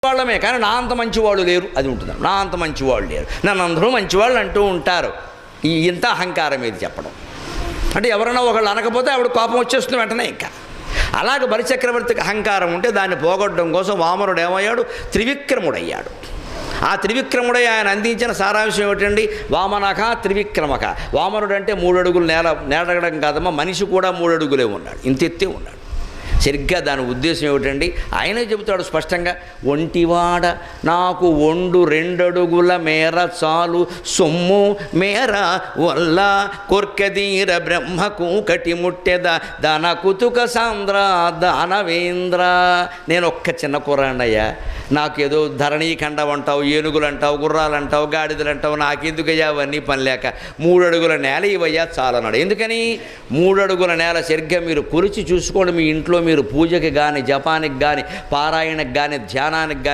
వాళ్ళమే, కానీ నా అంత మంచివాళ్ళు లేరు, అది ఉంటుంది. నా అంత మంచివాళ్ళు లేరు, నన్ను అందరూ మంచివాళ్ళు అంటూ ఉంటారు. ఇంత అహంకారం ఏది చెప్పడం అంటే, ఎవరైనా ఒకళ్ళు అనకపోతే ఆవిడ కోపం వచ్చేస్తుంది వెంటనే. ఇంకా అలాగ బలిచక్రవర్తికి అహంకారం ఉంటే దాన్ని పోగొట్టడం కోసం వామనుడు ఏమయ్యాడు? త్రివిక్రముడయ్యాడు. ఆ త్రివిక్రముడై ఆయన అందించిన సారాంశం ఏమిటండి? వామనక త్రివిక్రమక. వామనుడు అంటే 3 అడుగులు నేడగడం కాదమ్మా, మనిషి కూడా 3 అడుగులే ఉన్నాడు, ఇంత ఎత్తే ఉన్నాడు. సరిగ్గా దాని ఉద్దేశం ఏమిటండి? ఆయనే చెబుతాడు స్పష్టంగా, ఒంటివాడ నాకు ఒండు 2 అడుగుల మేర చాలు సొమ్ము మేర వల్ల కొర్కదీర బ్రహ్మకు కటి ముట్టెద దాన కుతుక సాంద్ర దానవేంద్ర. నేను ఒక్క చిన్న కుర్రాన్నయ్యా, నాకేదో ధరణీఖండం అంటావు, ఏనుగులు అంటావు, గుర్రాలు అంటావు, గాడిదలు అంటావు, నాకెందుకయ్యా అవన్నీ పని లేక 3 అడుగుల నేల ఇవయ్యా చాలన్నాడు. ఎందుకని? 3 అడుగుల నేల సరిగ్గా మీరు కొలిచి చూసుకోండి. మీ ఇంట్లో మీరు పూజకి కానీ, జపానికి కానీ, పారాయణకి కానీ, ధ్యానానికి కానీ